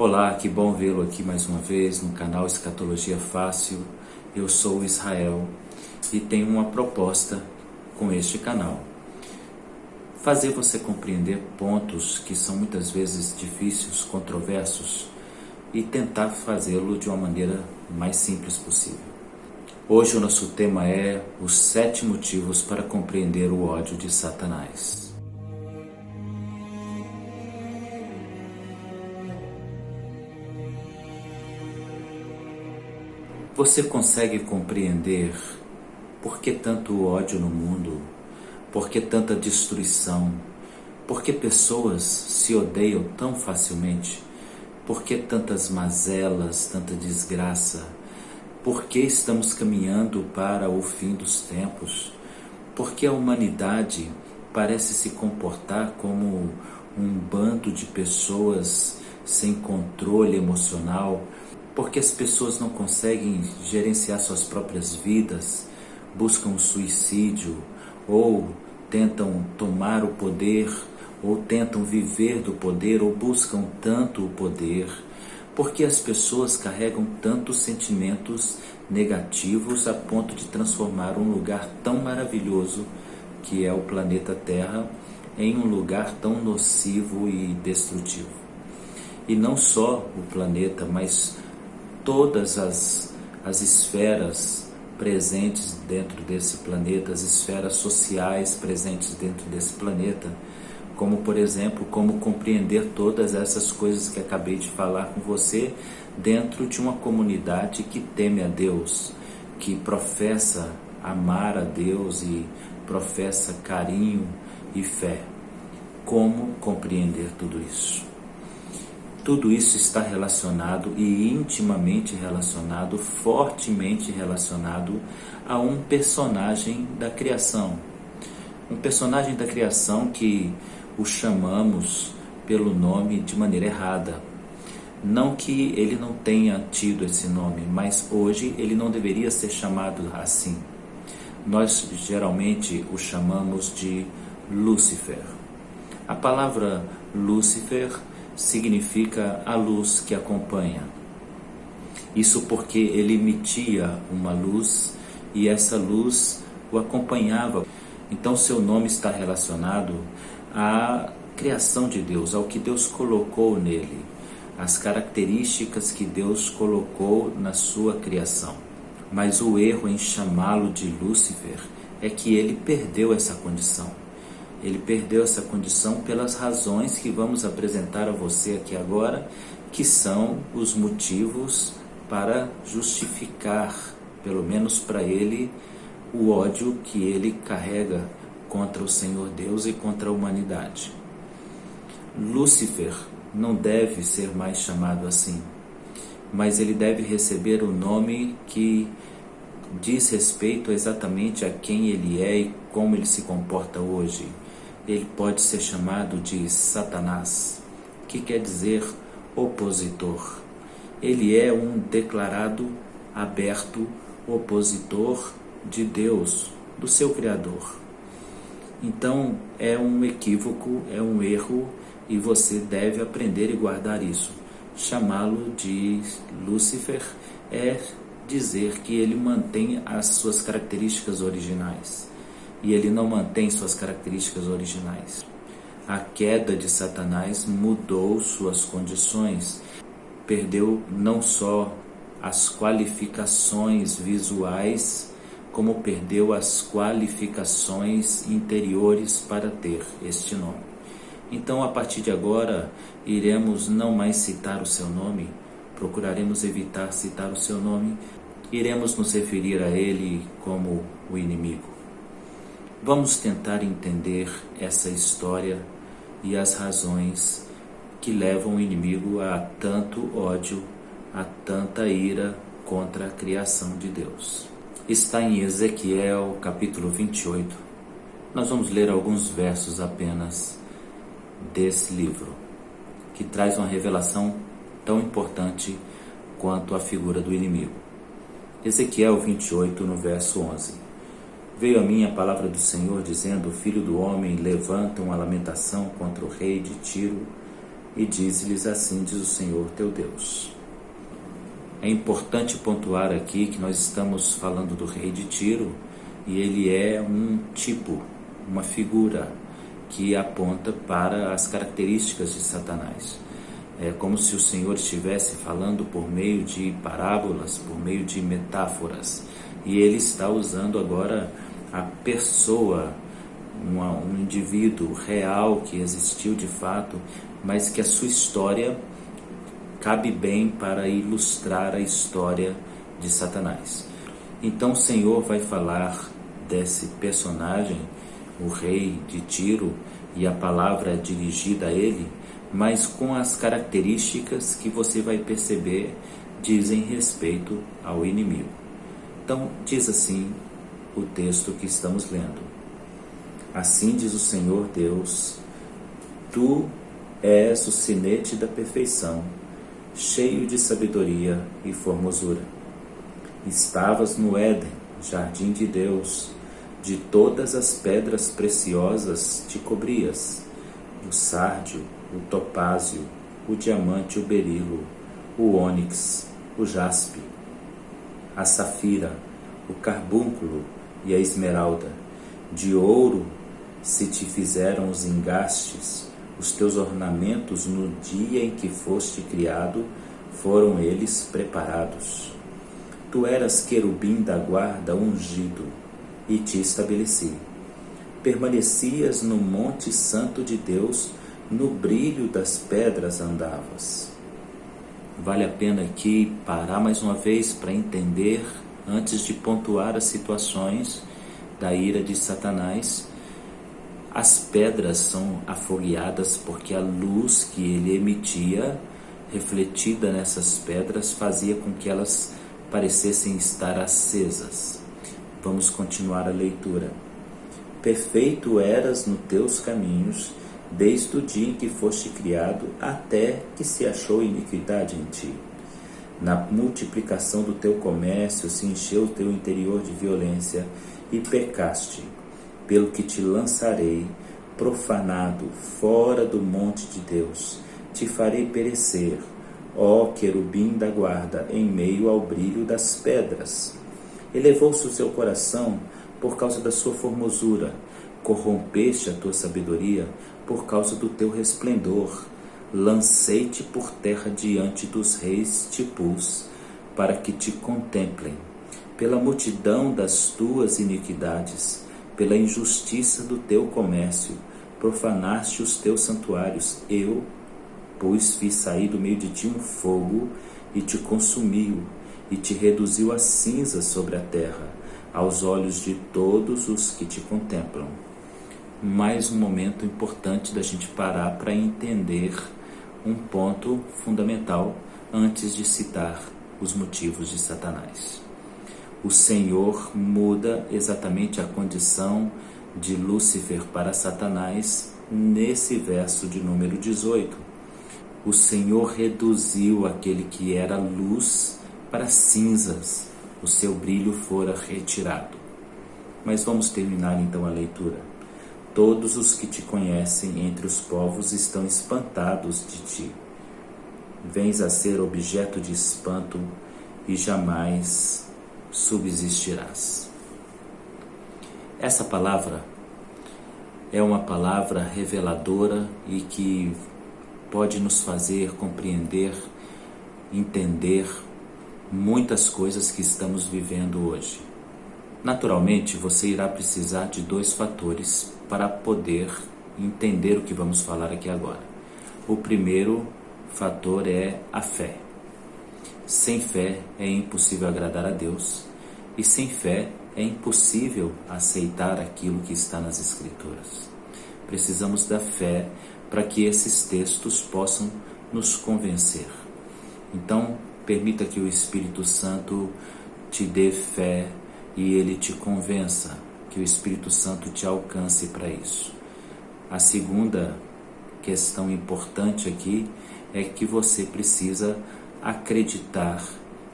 Olá, que bom vê-lo aqui mais uma vez no canal Escatologia Fácil. Eu sou Israel e tenho uma proposta com este canal. Fazer você compreender pontos que são muitas vezes difíceis, controversos e tentar fazê-lo de uma maneira mais simples possível. Hoje o nosso tema é os 7 motivos para compreender o ódio de Satanás. Você consegue compreender por que tanto ódio no mundo? Por que tanta destruição? Por que pessoas se odeiam tão facilmente? Por que tantas mazelas, tanta desgraça? Por que estamos caminhando para o fim dos tempos? Por que a humanidade parece se comportar como um bando de pessoas sem controle emocional? Porque as pessoas não conseguem gerenciar suas próprias vidas, buscam suicídio, ou tentam tomar o poder, ou tentam viver do poder, ou buscam tanto o poder. Porque as pessoas carregam tantos sentimentos negativos a ponto de transformar um lugar tão maravilhoso, que é o planeta Terra, em um lugar tão nocivo e destrutivo. E não só o planeta, mas todas as esferas presentes dentro desse planeta, as esferas sociais presentes dentro desse planeta, como por exemplo, como compreender todas essas coisas que acabei de falar com você dentro de uma comunidade que teme a Deus, que professa amar a Deus e professa carinho e fé. Como compreender tudo isso? Tudo isso está relacionado e intimamente relacionado, fortemente relacionado a um personagem da criação. Um personagem da criação que o chamamos pelo nome de maneira errada. Não que ele não tenha tido esse nome, mas hoje ele não deveria ser chamado assim. Nós geralmente o chamamos de Lúcifer. A palavra Lúcifer significa a luz que acompanha. Isso porque ele emitia uma luz e essa luz o acompanhava. Então seu nome está relacionado à criação de Deus, ao que Deus colocou nele, às características que Deus colocou na sua criação. Mas o erro em chamá-lo de Lúcifer é que ele perdeu essa condição. Ele perdeu essa condição pelas razões que vamos apresentar a você aqui agora, que são os motivos para justificar, pelo menos para ele, o ódio que ele carrega contra o Senhor Deus e contra a humanidade. Lúcifer não deve ser mais chamado assim, mas ele deve receber o nome que diz respeito exatamente a quem ele é e como ele se comporta hoje. Ele pode ser chamado de Satanás, que quer dizer opositor. Ele é um declarado, aberto opositor de Deus, do seu Criador. Então é um equívoco, é um erro, e você deve aprender e guardar isso. Chamá-lo de Lúcifer é dizer que ele mantém as suas características originais. E ele não mantém suas características originais. A queda de Satanás mudou suas condições. Perdeu não só as qualificações visuais, como perdeu as qualificações interiores para ter este nome. Então, a partir de agora, iremos não mais citar o seu nome, procuraremos evitar citar o seu nome, iremos nos referir a ele como o inimigo. Vamos tentar entender essa história e as razões que levam o inimigo a tanto ódio, a tanta ira contra a criação de Deus. Está em Ezequiel capítulo 28. Nós vamos ler alguns versos apenas desse livro, que traz uma revelação tão importante quanto a figura do inimigo. Ezequiel 28, no verso 11. Veio a mim a palavra do Senhor, dizendo: Filho do homem, levanta uma lamentação contra o rei de Tiro e dize-lhes: assim diz o Senhor teu Deus. É importante pontuar aqui que nós estamos falando do rei de Tiro, e ele é um tipo, uma figura que aponta para as características de Satanás. É como se o Senhor estivesse falando por meio de parábolas, por meio de metáforas, e ele está usando agora a pessoa, um indivíduo real que existiu de fato, mas que a sua história cabe bem para ilustrar a história de Satanás. Então o Senhor vai falar desse personagem, o rei de Tiro, e a palavra é dirigida a ele, mas com as características que você vai perceber dizem respeito ao inimigo. Então diz assim o texto que estamos lendo: assim diz o Senhor Deus, tu és o sinete da perfeição, cheio de sabedoria e formosura. Estavas no Éden, jardim de Deus, de todas as pedras preciosas te cobrias, o sárdio, o topázio, o diamante, o berilo, o ônix, o jaspe, a safira, o carbúnculo e a esmeralda. De ouro se te fizeram os engastes, os teus ornamentos no dia em que foste criado, foram eles preparados. Tu eras querubim da guarda ungido, e te estabeleci. Permanecias no monte santo de Deus, no brilho das pedras andavas. Vale a pena aqui parar mais uma vez para entender, antes de pontuar as situações da ira de Satanás. As pedras são afogueadas porque a luz que ele emitia, refletida nessas pedras, fazia com que elas parecessem estar acesas. Vamos continuar a leitura. Perfeito eras nos teus caminhos, desde o dia em que foste criado, até que se achou iniquidade em ti. Na multiplicação do teu comércio se encheu o teu interior de violência, e pecaste, pelo que te lançarei, profanado, fora do monte de Deus. Te farei perecer, ó querubim da guarda, em meio ao brilho das pedras. Elevou-se o seu coração por causa da sua formosura, corrompeste a tua sabedoria por causa do teu resplendor. Lancei-te por terra diante dos reis te pus, para que te contemplem. Pela multidão das tuas iniquidades, pela injustiça do teu comércio, profanaste os teus santuários. Eu, pois, fiz sair do meio de ti um fogo, e te consumiu, e te reduziu a cinza sobre a terra, aos olhos de todos os que te contemplam. Mais um momento importante da gente parar para entender um ponto fundamental antes de citar os motivos de Satanás. O Senhor muda exatamente a condição de Lúcifer para Satanás nesse verso de número 18. O Senhor reduziu aquele que era luz para cinzas, o seu brilho fora retirado. Mas vamos terminar então a leitura. Todos os que te conhecem entre os povos estão espantados de ti. Vens a ser objeto de espanto e jamais subsistirás. Essa palavra é uma palavra reveladora e que pode nos fazer compreender, entender muitas coisas que estamos vivendo hoje. Naturalmente, você irá precisar de dois fatores para poder entender o que vamos falar aqui agora. O primeiro fator é a fé. Sem fé é impossível agradar a Deus, e sem fé é impossível aceitar aquilo que está nas Escrituras. Precisamos da fé para que esses textos possam nos convencer. Então, permita que o Espírito Santo te dê fé e ele te convença, que o Espírito Santo te alcance para isso. A segunda questão importante aqui é que você precisa acreditar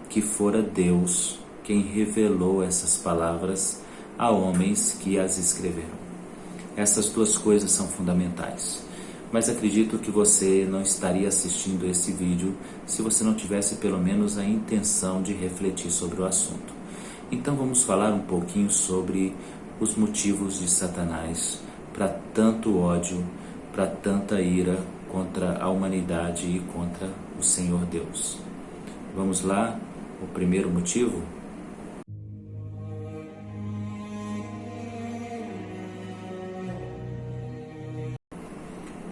que fora Deus quem revelou essas palavras a homens que as escreveram. Essas duas coisas são fundamentais. mas acredito que você não estaria assistindo esse vídeo se você não tivesse pelo menos a intenção de refletir sobre o assunto. Então vamos falar um pouquinho sobre os motivos de Satanás para tanto ódio, para tanta ira contra a humanidade e contra o Senhor Deus. Vamos lá, o primeiro motivo?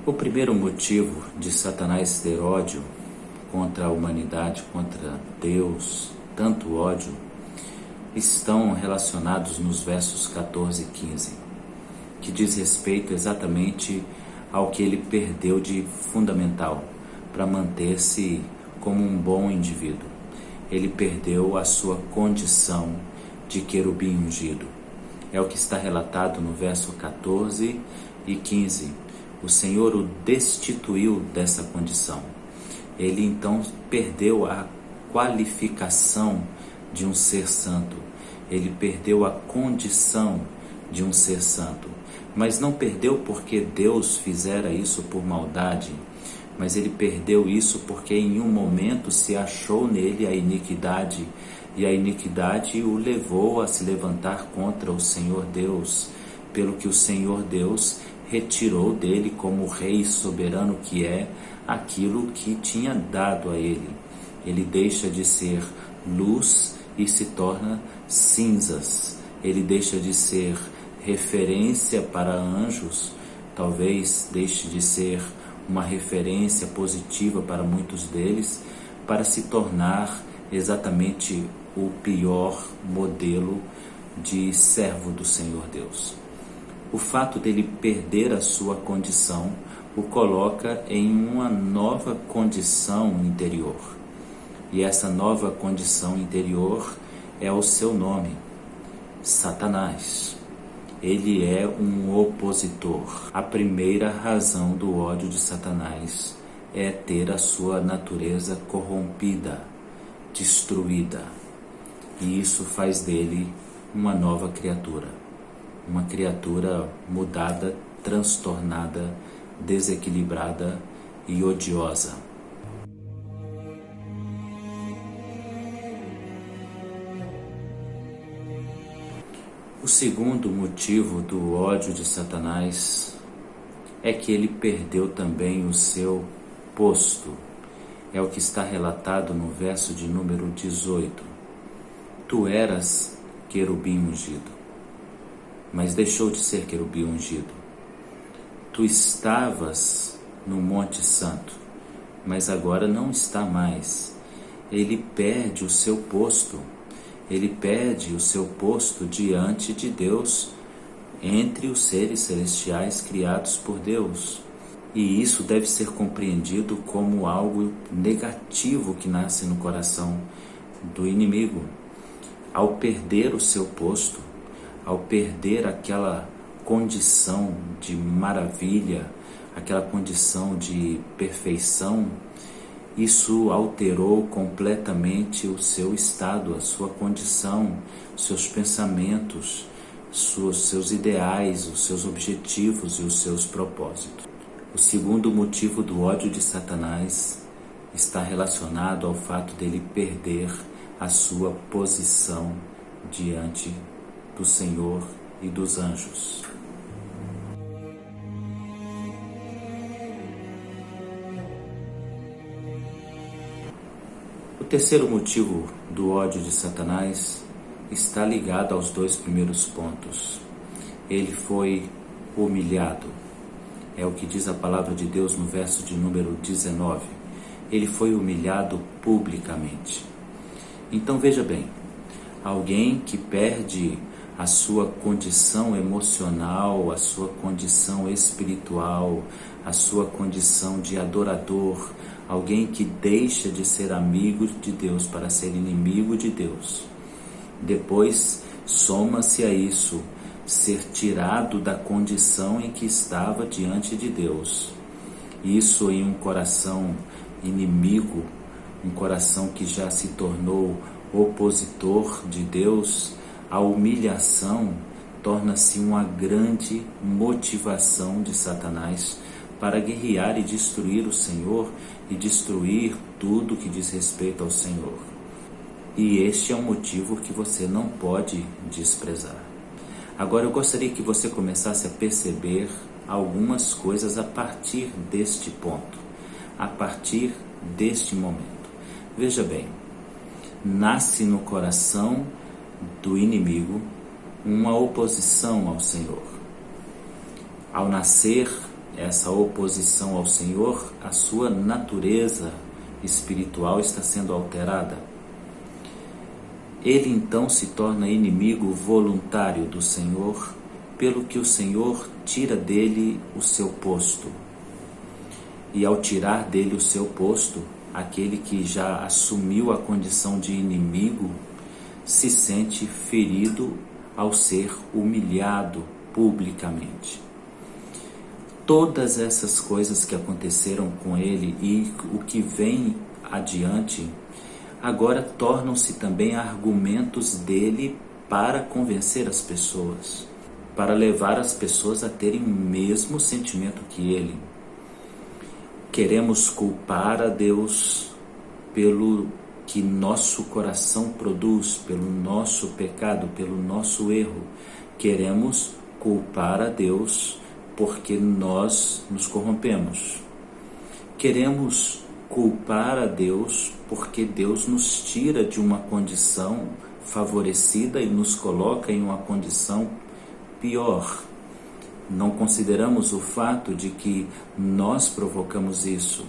O primeiro motivo de Satanás ter ódio contra a humanidade, contra Deus, tanto ódio, estão relacionados nos versos 14 e 15, que diz respeito exatamente ao que ele perdeu de fundamental para manter-se como um bom indivíduo. Ele perdeu a sua condição de querubim ungido. É o que está relatado no verso 14 e 15. O Senhor o destituiu dessa condição. Ele então perdeu a qualificação de um ser santo. Ele perdeu a condição de um ser santo. Mas não perdeu porque Deus fizera isso por maldade, mas ele perdeu isso porque em um momento se achou nele a iniquidade, e a iniquidade o levou a se levantar contra o Senhor Deus, pelo que o Senhor Deus retirou dele, como rei soberano que é, aquilo que tinha dado a ele. Ele deixa de ser luz e se torna cinzas. Ele deixa de ser referência para anjos, talvez deixe de ser uma referência positiva para muitos deles, para se tornar exatamente o pior modelo de servo do Senhor Deus. O fato dele perder a sua condição o coloca em uma nova condição interior. E essa nova condição interior é o seu nome, Satanás. Ele é um opositor. A primeira razão do ódio de Satanás é ter a sua natureza corrompida, destruída. E isso faz dele uma nova criatura. Uma criatura mudada, transtornada, desequilibrada e odiosa. O segundo motivo do ódio de Satanás é que ele perdeu também o seu posto. É o que está relatado no verso de número 18. Tu eras querubim ungido, mas deixou de ser querubim ungido. Tu estavas no Monte Santo, mas agora não está mais. Ele perde o seu posto. Ele perde o seu posto diante de Deus, entre os seres celestiais criados por Deus. E isso deve ser compreendido como algo negativo que nasce no coração do inimigo. Ao perder o seu posto, ao perder aquela condição de maravilha, aquela condição de perfeição, isso alterou completamente o seu estado, a sua condição, seus pensamentos, seus ideais, os seus objetivos e os seus propósitos. O segundo motivo do ódio de Satanás está relacionado ao fato dele perder a sua posição diante do Senhor e dos anjos. O terceiro motivo do ódio de Satanás está ligado aos dois primeiros pontos. Ele foi humilhado. É o que diz a palavra de Deus no verso de número 19. Ele foi humilhado publicamente. Então veja bem, alguém que perde a sua condição emocional, a sua condição espiritual, a sua condição de adorador, alguém que deixa de ser amigo de Deus para ser inimigo de Deus. Depois, soma-se a isso ser tirado da condição em que estava diante de Deus. Isso em um coração inimigo, um coração que já se tornou opositor de Deus, a humilhação torna-se uma grande motivação de Satanás para guerrear e destruir o Senhor e destruir tudo que diz respeito ao Senhor. E este é um motivo que você não pode desprezar. Agora eu gostaria que você começasse a perceber algumas coisas a partir deste ponto, a partir deste momento. Veja bem, nasce no coração do inimigo uma oposição ao Senhor. Ao nascer essa oposição ao Senhor, a sua natureza espiritual está sendo alterada. Ele então se torna inimigo voluntário do Senhor, pelo que o Senhor tira dele o seu posto. E ao tirar dele o seu posto, aquele que já assumiu a condição de inimigo se sente ferido ao ser humilhado publicamente. Todas essas coisas que aconteceram com ele e o que vem adiante, agora tornam-se também argumentos dele para convencer as pessoas, para levar as pessoas a terem o mesmo sentimento que ele. Queremos culpar a Deus pelo que nosso coração produz, pelo nosso pecado, pelo nosso erro. Queremos culpar a Deus porque nós nos corrompemos. Queremos culpar a Deus porque Deus nos tira de uma condição favorecida e nos coloca em uma condição pior. Não consideramos o fato de que nós provocamos isso.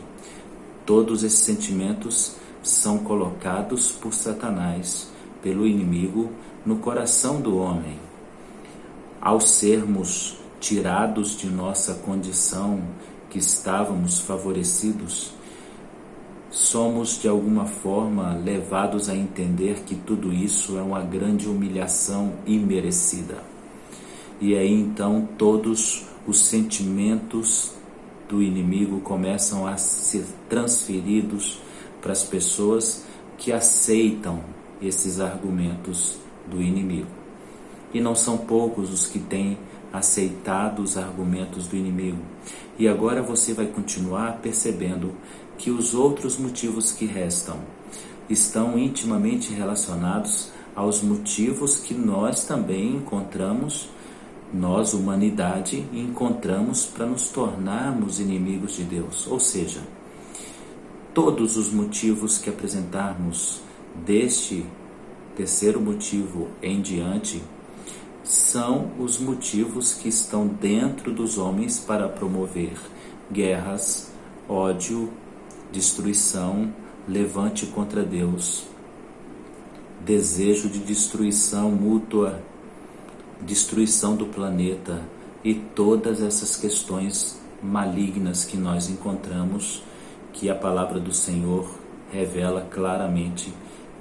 Todos esses sentimentos são colocados por Satanás, pelo inimigo, no coração do homem. Ao sermos tirados de nossa condição que estávamos favorecidos, somos de alguma forma levados a entender que tudo isso é uma grande humilhação imerecida. E aí então todos os sentimentos do inimigo começam a ser transferidos para as pessoas que aceitam esses argumentos do inimigo. E não são poucos os que têm aceitado os argumentos do inimigo. E agora você vai continuar percebendo que os outros motivos que restam estão intimamente relacionados aos motivos que nós também encontramos, nós, humanidade, encontramos para nos tornarmos inimigos de Deus. Ou seja, todos os motivos que apresentarmos deste terceiro motivo em diante são os motivos que estão dentro dos homens para promover guerras, ódio, destruição, levante contra Deus, desejo de destruição mútua, destruição do planeta e todas essas questões malignas que nós encontramos, que a palavra do Senhor revela claramente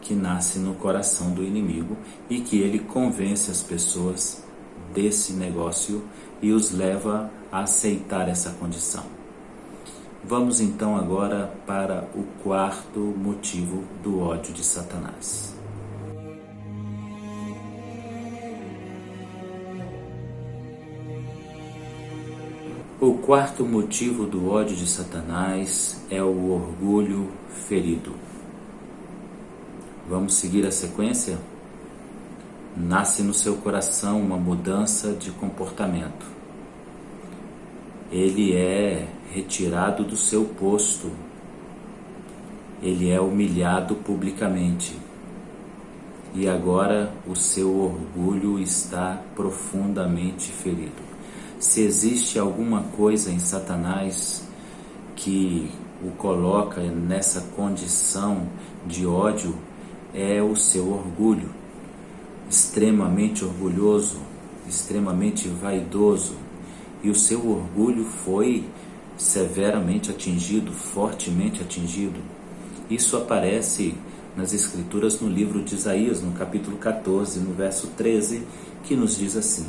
que nasce no coração do inimigo e que ele convence as pessoas desse negócio e os leva a aceitar essa condição. Vamos então agora para o quarto motivo do ódio de Satanás. O quarto motivo do ódio de Satanás é o orgulho ferido. Vamos seguir a sequência? Nasce no seu coração uma mudança de comportamento. Ele é retirado do seu posto. Ele é humilhado publicamente. E agora o seu orgulho está profundamente ferido. Se existe alguma coisa em Satanás que o coloca nessa condição de ódio, é o seu orgulho, extremamente orgulhoso, extremamente vaidoso, e o seu orgulho foi severamente atingido, fortemente atingido. Isso aparece nas Escrituras no livro de Isaías, no capítulo 14, no verso 13, que nos diz assim: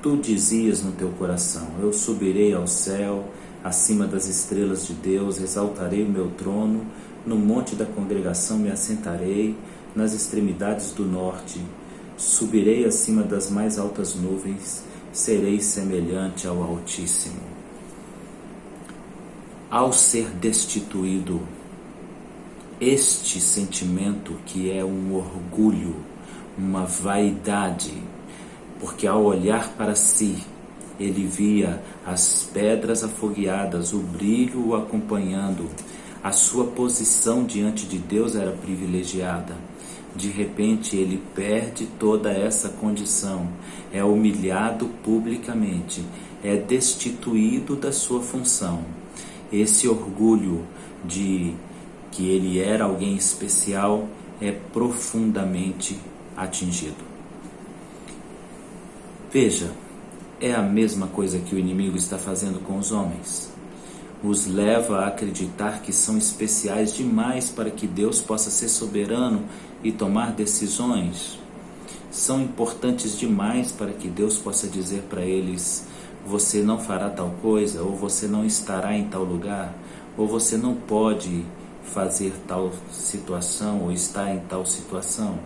Tu dizias no teu coração, eu subirei ao céu, acima das estrelas de Deus, exaltarei o meu trono, no monte da congregação me assentarei, nas extremidades do norte, subirei acima das mais altas nuvens, serei semelhante ao Altíssimo. Ao ser destituído, este sentimento que é um orgulho, uma vaidade, porque ao olhar para si, ele via as pedras afogueadas, o brilho o acompanhando, a sua posição diante de Deus era privilegiada. De repente ele perde toda essa condição, é humilhado publicamente, é destituído da sua função. Esse orgulho de que ele era alguém especial é profundamente atingido. Veja, é a mesma coisa que o inimigo está fazendo com os homens. Os leva a acreditar que são especiais demais para que Deus possa ser soberano e tomar decisões. São importantes demais para que Deus possa dizer para eles: você não fará tal coisa, ou você não estará em tal lugar, ou você não pode fazer tal situação, ou estar em tal situação.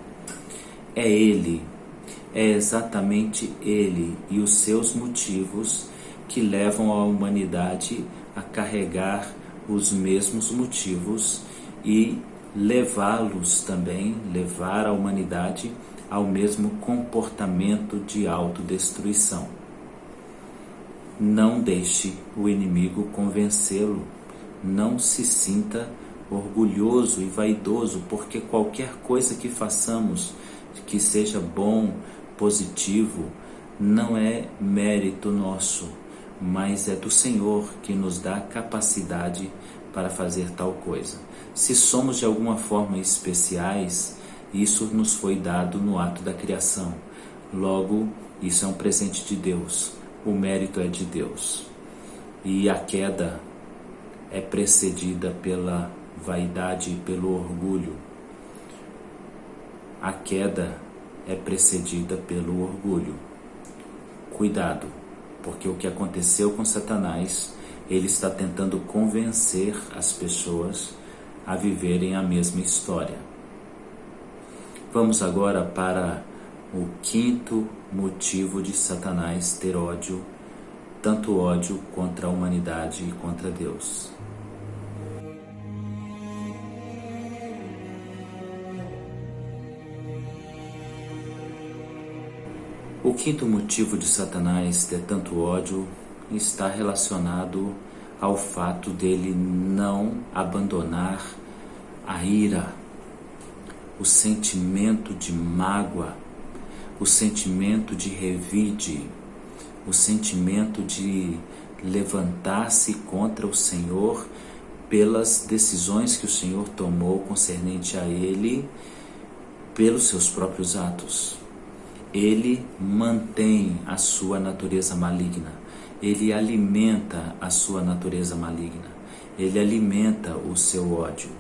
É Ele, é exatamente Ele e os seus motivos que levam a humanidade a carregar os mesmos motivos e levá-los também, levar a humanidade ao mesmo comportamento de autodestruição. Não deixe o inimigo convencê-lo, não se sinta orgulhoso e vaidoso, porque qualquer coisa que façamos que seja bom, positivo, não é mérito nosso, mas é do Senhor que nos dá capacidade para fazer tal coisa. Se somos de alguma forma especiais, isso nos foi dado no ato da criação. Logo, isso é um presente de Deus. O mérito é de Deus. E a queda é precedida pela vaidade e pelo orgulho. A queda é precedida pelo orgulho. Cuidado, porque o que aconteceu com Satanás, ele está tentando convencer as pessoas a viverem a mesma história. Vamos agora para o quinto motivo de Satanás ter ódio, tanto ódio contra a humanidade e contra Deus. O quinto motivo de Satanás ter tanto ódio está relacionado ao fato dele não abandonar a ira, o sentimento de mágoa, o sentimento de revide, o sentimento de levantar-se contra o Senhor pelas decisões que o Senhor tomou concernente a ele, pelos seus próprios atos. Ele mantém a sua natureza maligna, ele alimenta a sua natureza maligna, ele alimenta o seu ódio.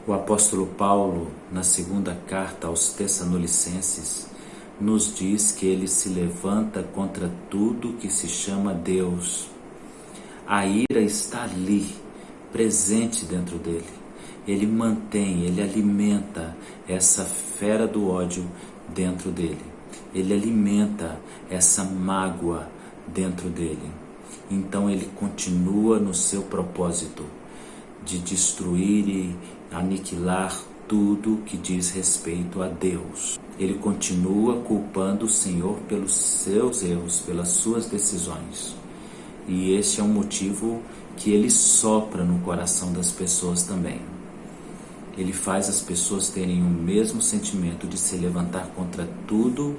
O apóstolo Paulo, na segunda carta aos Tessalonicenses, nos diz que ele se levanta contra tudo que se chama Deus. A ira está ali, presente dentro dele. Ele mantém, ele alimenta essa fera do ódio dentro dele. Ele alimenta essa mágoa dentro dele. Então ele continua no seu propósito de destruir e aniquilar tudo que diz respeito a Deus. Ele continua culpando o Senhor pelos seus erros, pelas suas decisões. E esse é um motivo que ele sopra no coração das pessoas também. Ele faz as pessoas terem o mesmo sentimento de se levantar contra tudo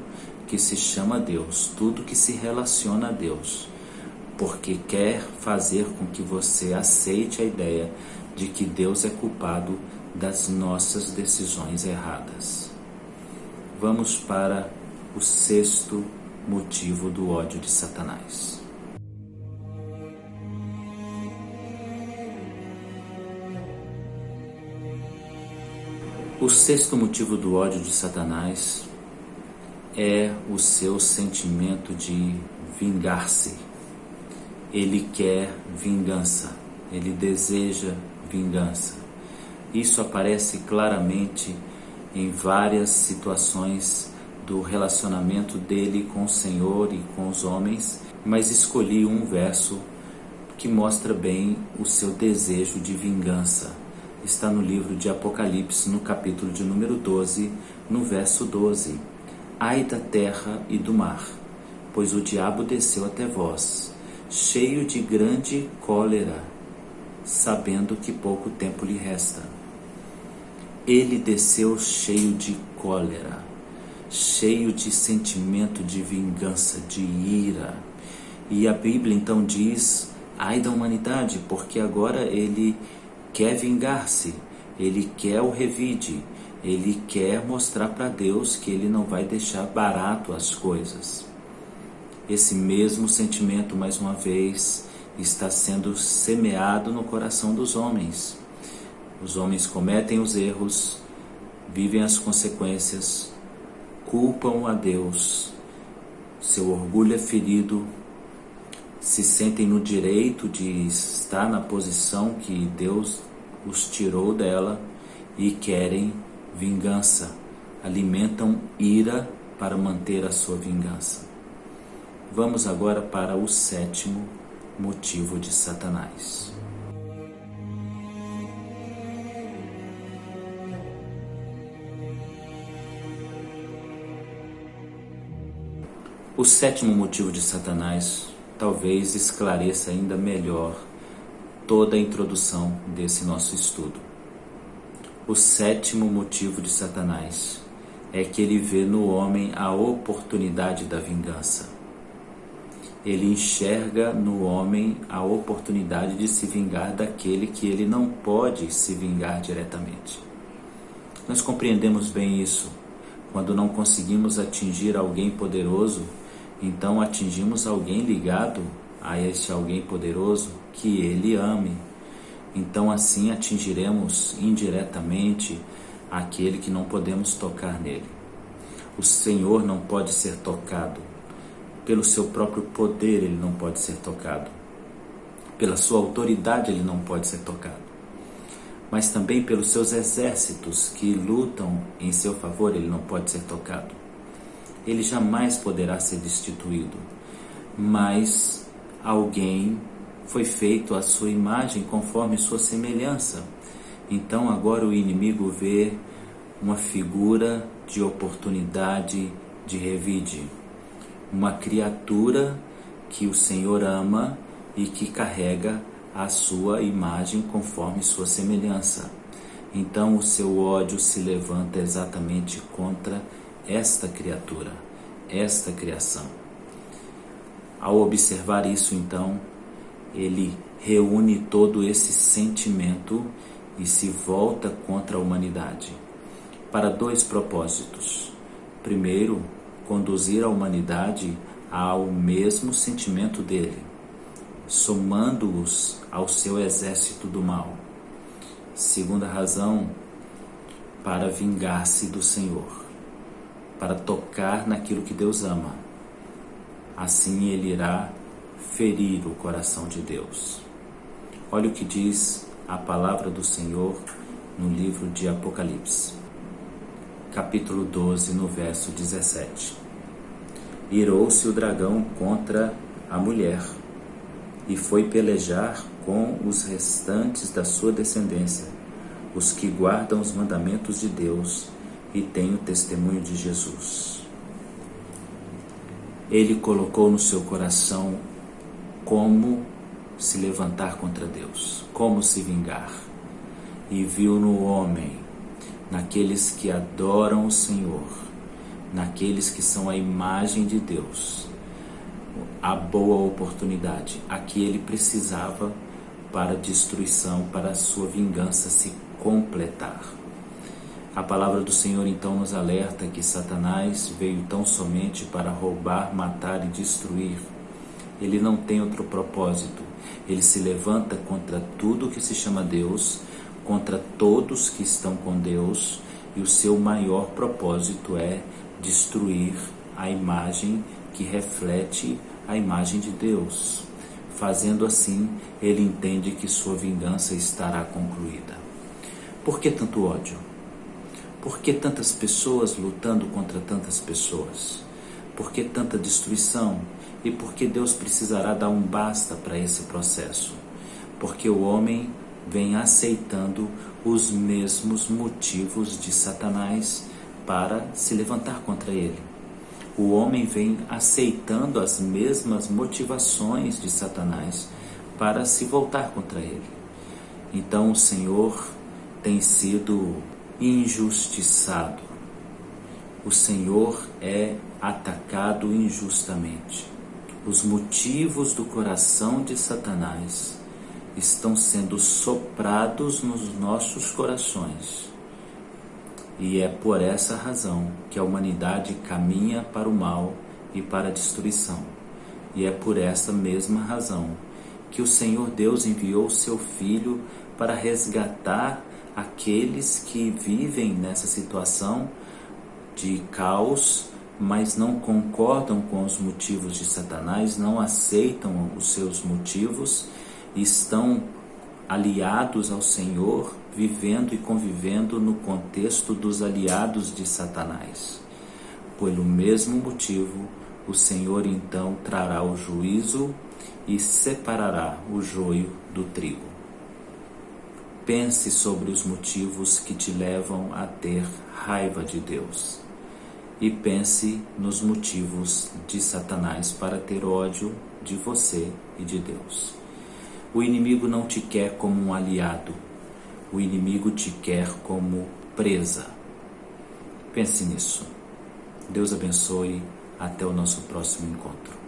que se chama Deus, tudo que se relaciona a Deus, porque quer fazer com que você aceite a ideia de que Deus é culpado das nossas decisões erradas. Vamos para o sexto motivo do ódio de Satanás. O sexto motivo do ódio de Satanás é o seu sentimento de vingar-se. Ele quer vingança, ele deseja vingança. Isso aparece claramente em várias situações do relacionamento dele com o Senhor e com os homens, mas escolhi um verso que mostra bem o seu desejo de vingança. Está no livro de Apocalipse, no capítulo de número 12, no verso 12. Ai da terra e do mar, pois o diabo desceu até vós, cheio de grande cólera, sabendo que pouco tempo lhe resta. Ele desceu cheio de cólera, cheio de sentimento de vingança, de ira. E a Bíblia então diz: ai da humanidade, porque agora ele quer vingar-se, ele quer o revide, ele quer mostrar para Deus que ele não vai deixar barato as coisas. Esse mesmo sentimento, mais uma vez, está sendo semeado no coração dos homens. Os homens cometem os erros, vivem as consequências, culpam a Deus, seu orgulho é ferido, se sentem no direito de estar na posição que Deus os tirou dela e querem vingança, alimentam ira para manter a sua vingança. Vamos agora para o 7º motivo de Satanás. O 7º motivo de Satanás talvez esclareça ainda melhor toda a introdução desse nosso estudo. O 7º motivo de Satanás é que ele vê no homem a oportunidade da vingança. Ele enxerga no homem a oportunidade de se vingar daquele que ele não pode se vingar diretamente. Nós compreendemos bem isso. Quando não conseguimos atingir alguém poderoso, então atingimos alguém ligado a este alguém poderoso que ele ame. Então assim atingiremos indiretamente aquele que não podemos tocar nele. O Senhor não pode ser tocado. Pelo seu próprio poder ele não pode ser tocado. Pela sua autoridade ele não pode ser tocado. Mas também pelos seus exércitos que lutam em seu favor ele não pode ser tocado. Ele jamais poderá ser destituído, mas alguém foi feito à sua imagem conforme sua semelhança. Então agora o inimigo vê uma figura de oportunidade de revide, uma criatura que o Senhor ama e que carrega a sua imagem conforme sua semelhança. Então o seu ódio se levanta exatamente contra esta criatura, esta criação. Ao observar isso, então, ele reúne todo esse sentimento e se volta contra a humanidade, para 2 propósitos. Primeiro, conduzir a humanidade ao mesmo sentimento dele, somando-os ao seu exército do mal. Segunda razão, para vingar-se do Senhor, para tocar naquilo que Deus ama. Assim ele irá ferir o coração de Deus. Olha o que diz a palavra do Senhor no livro de Apocalipse, capítulo 12, no verso 17. Irou-se o dragão contra a mulher e foi pelejar com os restantes da sua descendência, os que guardam os mandamentos de Deus e têm o testemunho de Jesus. Ele colocou no seu coração como se levantar contra Deus, como se vingar, e viu no homem, naqueles que adoram o Senhor, naqueles que são a imagem de Deus, a boa oportunidade, a que ele precisava para a destruição, para a sua vingança se completar. A palavra do Senhor então nos alerta que Satanás veio tão somente para roubar, matar e destruir. Ele não tem outro propósito. Ele se levanta contra tudo que se chama Deus, contra todos que estão com Deus, e o seu maior propósito é destruir a imagem que reflete a imagem de Deus. Fazendo assim, ele entende que sua vingança estará concluída. Por que tanto ódio? Por que tantas pessoas lutando contra tantas pessoas? Por que tanta destruição? E por que Deus precisará dar um basta para esse processo? Porque o homem vem aceitando os mesmos motivos de Satanás para se levantar contra ele. O homem vem aceitando as mesmas motivações de Satanás para se voltar contra ele. Então o Senhor tem sido injustiçado. O Senhor é atacado injustamente. Os motivos do coração de Satanás estão sendo soprados nos nossos corações. E é por essa razão que a humanidade caminha para o mal e para a destruição. E é por essa mesma razão que o Senhor Deus enviou seu Filho para resgatar aqueles que vivem nessa situação de caos, mas não concordam com os motivos de Satanás, não aceitam os seus motivos, estão aliados ao Senhor, vivendo e convivendo no contexto dos aliados de Satanás. Pelo mesmo motivo, o Senhor então trará o juízo e separará o joio do trigo. Pense sobre os motivos que te levam a ter raiva de Deus. E pense nos motivos de Satanás para ter ódio de você e de Deus. O inimigo não te quer como um aliado. O inimigo te quer como presa. Pense nisso. Deus abençoe. Até o nosso próximo encontro.